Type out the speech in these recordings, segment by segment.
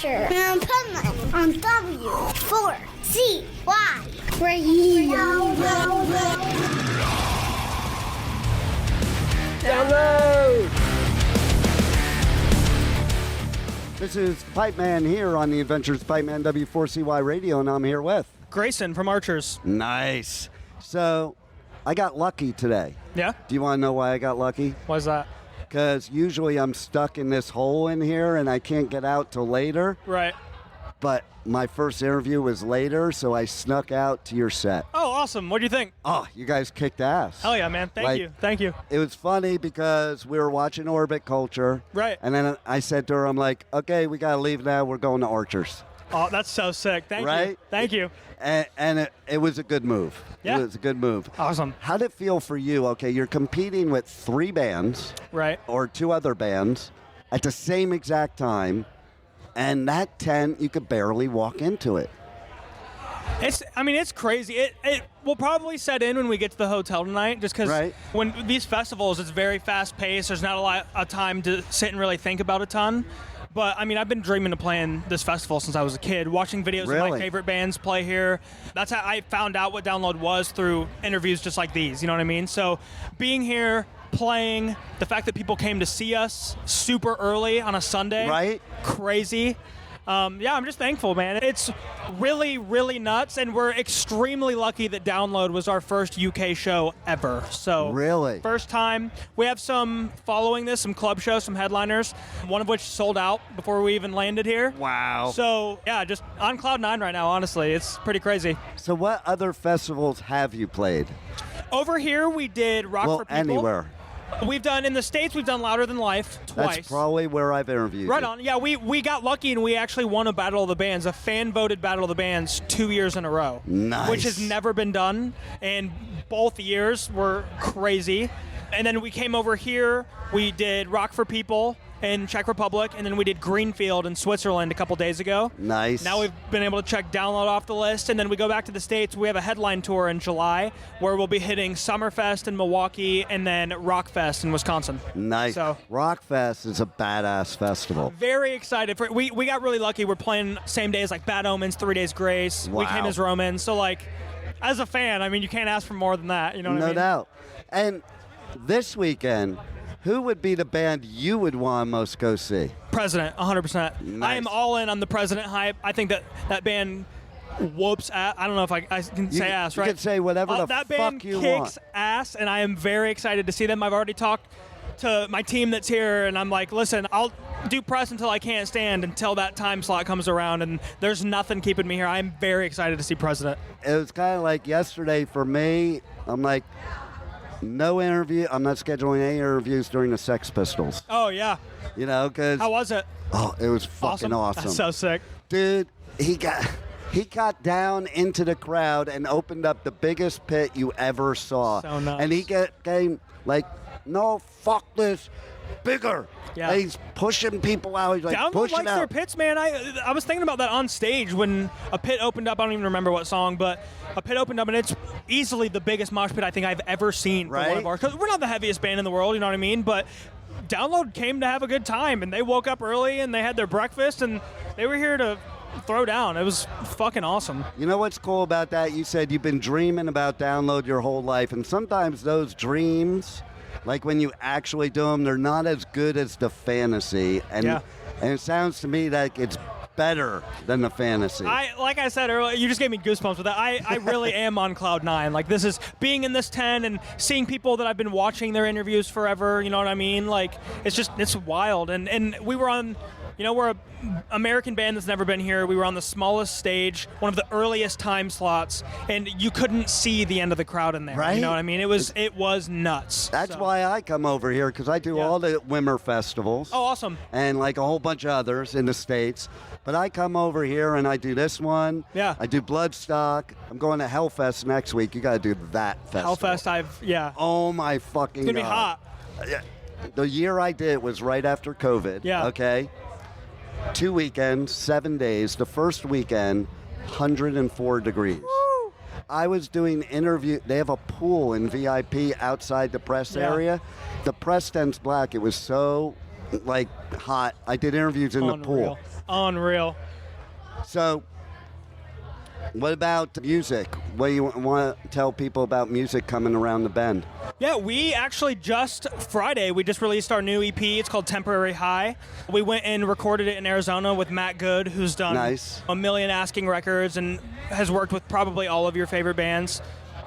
Adventure in Pipeman on W4CY Radio. Download! This is Pipeman here on the Adventures of Pipeman W4CY Radio, and I'm here with Grayson from Archers. Nice. So, I got lucky today. Yeah? Do you want to know why I got lucky? Why's that? Because usually I'm stuck in this hole in here and I can't get out till later. Right. But my first interview was later, so I snuck out to your set. Oh, awesome. What do you think? Oh, you guys kicked ass. Hell yeah, man. Thank you. It was funny because we were watching Orbit Culture. Right. And then I said to her, I'm like, okay, we got to leave now. We're going to Archers. Oh, that's so sick. Thank you. Thank you. And it was a good move. Yeah. It was a good move. Awesome. How did it feel for you? Okay, you're competing with 3 bands. Right. Or 2 other bands at the same exact time. And that tent, you could barely walk into it. It's crazy. It will probably set in when we get to the hotel tonight, just because when these festivals, it's very fast-paced. There's not a lot of time to sit and really think about a ton. But, I've been dreaming of playing this festival since I was a kid, watching videos of my favorite bands play here. That's how I found out what Download was, through interviews just like these, you know what I mean? So being here, playing, the fact that people came to see us super early on a Sunday. Right. Crazy. I'm just thankful, man. It's really, really nuts, and we're extremely lucky that Download was our first UK show ever. So, really? First time. We have some following this, some club shows, some headliners, one of which sold out before we even landed here. Wow. So, yeah, just on Cloud 9 right now, honestly. It's pretty crazy. So what other festivals have you played? Over here, we did Rock for People. Anywhere. We've done, in the States, we've done Louder Than Life twice. That's probably where I've interviewed Right you. on. Yeah, we got lucky and we actually won a Battle of the Bands, a fan-voted Battle of the Bands 2 years in a row. Nice. Which has never been done, and both years were crazy. And then we came over here, we did Rock for People in Czech Republic, and then we did Greenfield in Switzerland a couple days ago. Nice. Now we've been able to check Download off the list, and then we go back to the States. We have a headline tour in July where we'll be hitting Summerfest in Milwaukee and then Rockfest in Wisconsin. Nice. So, Rockfest is a badass festival. very excited for it. We got really lucky. We're playing same days like Bad Omens, 3 Days Grace. Wow. We came as Romans. So, as a fan, you can't ask for more than that. You know what I mean? No doubt. And this weekend, who would be the band you would want to most go see? President, 100%. Nice. I am all in on the President hype. I think that band whoops ass. I don't know if I can say ass, right? You can say whatever the that fuck band you kicks want. ass, and I am very excited to see them. I've already talked to my team that's here, and I'm like, listen, I'll do press until I can't stand, until that time slot comes around, and there's nothing keeping me here. I'm very excited to see President. It was kind of like yesterday for me. I'm like, no interview. I'm not scheduling any interviews during the Sex Pistols. Oh, yeah. You know, because... How was it? Oh, it was fucking awesome. That's so sick. Dude, he got down into the crowd and opened up the biggest pit you ever saw. So nuts. And he came like, no, fuck this, bigger. Yeah. And he's pushing people out. He's like Download pushing likes out. their pits, man. I was thinking about that on stage when a pit opened up. I don't even remember what song, but a pit opened up, and it's easily the biggest mosh pit I think I've ever seen for one of ours. Because we're not the heaviest band in the world, you know what I mean? But Download came to have a good time, and they woke up early, and they had their breakfast, and they were here to throw down. It was fucking awesome. You know what's cool about that? You said you've been dreaming about Download your whole life, and sometimes those dreams, like when you actually do them, they're not as good as the fantasy. And it sounds to me like it's better than the fantasy. Like I said earlier, you just gave me goosebumps with that. I really am on cloud 9. Like, this is being in this tent and seeing people that I've been watching their interviews forever. You know what I mean? Like, it's wild. And we were on, we're an American band that's never been here. We were on the smallest stage, one of the earliest time slots, and you couldn't see the end of the crowd in there. Right? You know what I mean? It was nuts. That's why I come over here, because I do all the Wimmer festivals. Oh, awesome. And like a whole bunch of others in the States. But I come over here and I do this one. Yeah. I do Bloodstock. I'm going to Hellfest next week. You got to do that festival. Hellfest, Oh my fucking God. It's going to be hot. The year I did was right after COVID. Yeah. Okay. 2 weekends, 7 days. The first weekend, 104 degrees. Woo! I was doing interview. They have a pool in VIP outside the press area. The press tent's black. It was so like hot. I did interviews in the pool. Unreal. So, what about music? What do you want to tell people about music coming around the bend? Yeah, we actually just Friday, we just released our new EP. It's called Temporary High. We went and recorded it in Arizona with Matt Good, who's done a million Asking records and has worked with probably all of your favorite bands.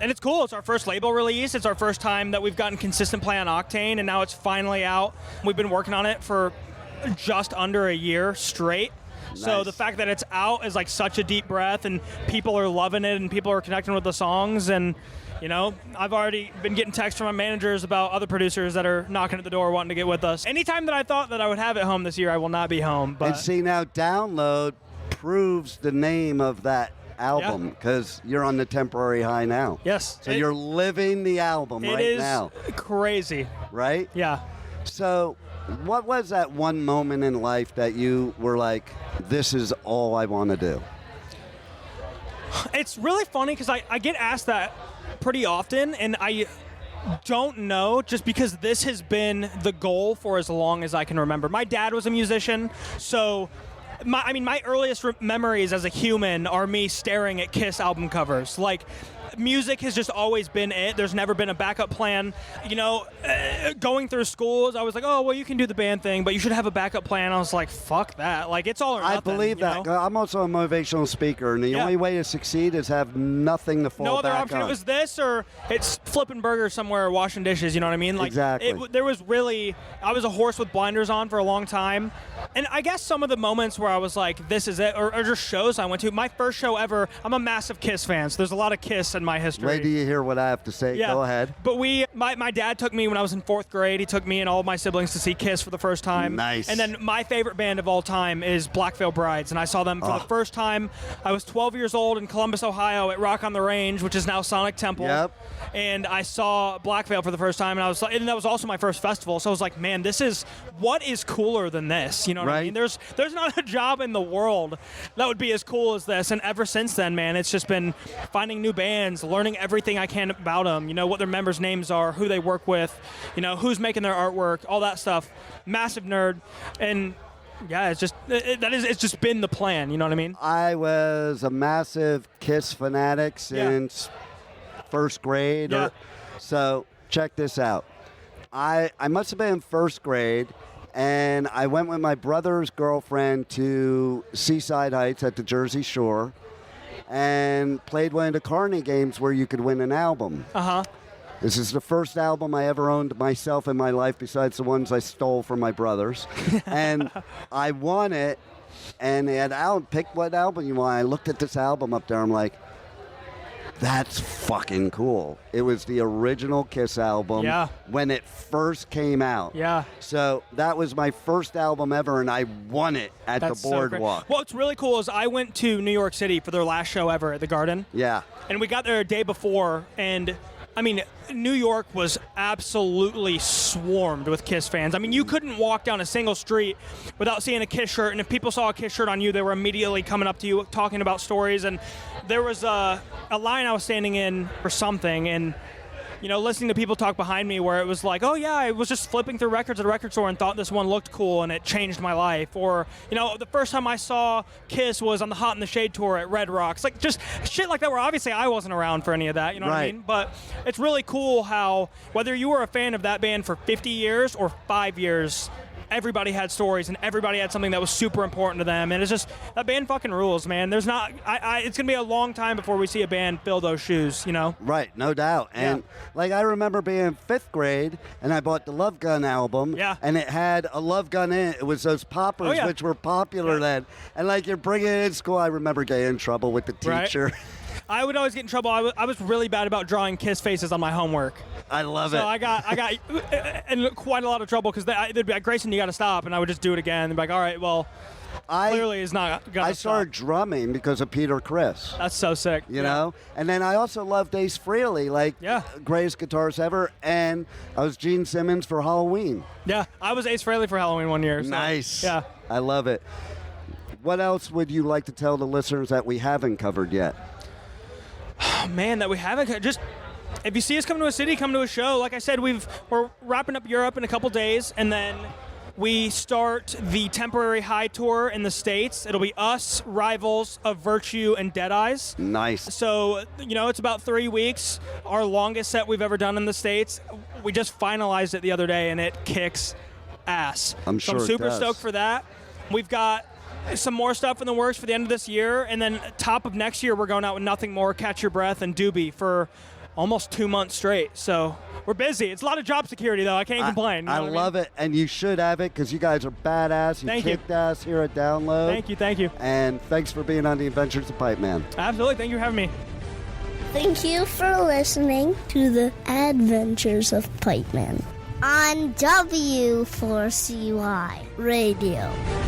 And it's cool. It's our first label release. It's our first time that we've gotten consistent play on Octane, and now it's finally out. We've been working on it for just under a year straight. Nice. So the fact that it's out is like such a deep breath, and people are loving it, and people are connecting with the songs. And you know, I've already been getting texts from my managers about other producers that are knocking at the door wanting to get with us. Anytime that I thought that I would have it home this year, I will not be home. But and see, now Download proves the name of that album because you're on the Temporary High now. Yes. So you're living the album right now. It is crazy. Right? Yeah. So what was that one moment in life that you were like, this is all I want to do? It's really funny because I get asked that pretty often, and I don't know, just because this has been the goal for as long as I can remember. My dad was a musician, so my earliest memories as a human are me staring at Kiss album covers. Like, music has just always been it. There's never been a backup plan. You know, going through schools, I was like, oh, well, you can do the band thing, but you should have a backup plan. I was like, fuck that. Like, it's all or nothing. I believe that. Know? I'm also a motivational speaker, and the only way to succeed is have nothing to fall back on. No other option. It was this, or it's flipping burgers somewhere or washing dishes, you know what I mean? Like, exactly. There was really, I was a horse with blinders on for a long time. And I guess some of the moments where I was like, this is it, or just shows I went to. My first show ever, I'm a massive Kiss fan, so there's a lot of Kiss in my history. Wait till you hear what I have to say. Yeah. Go ahead. But my dad took me when I was in 4th grade. He took me and all of my siblings to see Kiss for the first time. Nice. And then my favorite band of all time is Black Veil Brides, and I saw them for the first time. I was 12 years old in Columbus, Ohio at Rock on the Range, which is now Sonic Temple. Yep. And I saw Black Veil for the first time, and that was also my first festival. So I was like, man, what is cooler than this? You know what I mean? There's not a job in the world that would be as cool as this. And ever since then, man, it's just been finding new bands, learning everything I can about them, you know, what their members' names are, who they work with, you know, who's making their artwork, all that stuff. Massive nerd. And yeah, it's just been the plan, you know what I mean? I was a massive Kiss fanatic since first grade. Yeah. So check this out. I must have been in first grade, and I went with my brother's girlfriend to Seaside Heights at the Jersey Shore and played one of the Carney games where you could win an album. Uh-huh. This is the first album I ever owned myself in my life besides the ones I stole from my brothers. And I won it, and they had pick what album you want. I looked at this album up there. I'm like, that's fucking cool. It was the original Kiss album when it first came out. Yeah. So that was my first album ever, and I won it at the Boardwalk. So what's really cool is I went to New York City for their last show ever at the Garden. Yeah. And we got there a day before, and I mean, New York was absolutely swarmed with Kiss fans. I mean, you couldn't walk down a single street without seeing a Kiss shirt, and if people saw a Kiss shirt on you, they were immediately coming up to you, talking about stories. And there was a line I was standing in for something, and you know, listening to people talk behind me where it was like, oh yeah, I was just flipping through records at a record store and thought this one looked cool and it changed my life. Or, you know, the first time I saw Kiss was on the Hot in the Shade tour at Red Rocks. Like, just shit like that where obviously I wasn't around for any of that, you know what I mean? But it's really cool how, whether you were a fan of that band for 50 years or 5 years, everybody had stories and everybody had something that was super important to them. And it's just, that band fucking rules, man. There's not, it's going to be a long time before we see a band fill those shoes, you know? Right, no doubt. And like, I remember being in 5th grade and I bought the Love Gun album. Yeah. And it had a Love Gun in it. It was those poppers, which were popular then. And like, you're bringing it in school. I remember getting in trouble with the teacher. Right. I would always get in trouble. I was really bad about drawing Kiss faces on my homework. I love it. So I got in quite a lot of trouble because they'd be like, Grayson, you got to stop. And I would just do it again. They'd be like, all right, well, clearly it's not going to stop. I started drumming because of Peter Criss. That's so sick. You know? And then I also loved Ace Frehley, like greatest guitarist ever. And I was Gene Simmons for Halloween. Yeah, I was Ace Frehley for Halloween one year. So, nice. Yeah. I love it. What else would you like to tell the listeners that we haven't covered yet? Oh, man, that we haven't. Just, if you see us come to a city, come to a show. Like I said, we're wrapping up Europe in a couple days, and then we start the temporary high tour in the States. It'll be us, Rivals, Of Virtue, and Dead Eyes. Nice. So, it's about 3 weeks. Our longest set we've ever done in the States. We just finalized it the other day, and it kicks ass. I'm sure so I'm super it does. stoked for that. We've got some more stuff in the works for the end of this year, and then top of next year, we're going out with Nothing More, Catch Your Breath, and Doobie for almost 2 months straight. So we're busy. It's a lot of job security, though. I can't complain. I love it, and you should have it because you guys are badass. You kicked ass here at Download. Thank you. And thanks for being on the Adventures of Pipeman. Absolutely. Thank you for having me. Thank you for listening to the Adventures of Pipeman on W4CY Radio.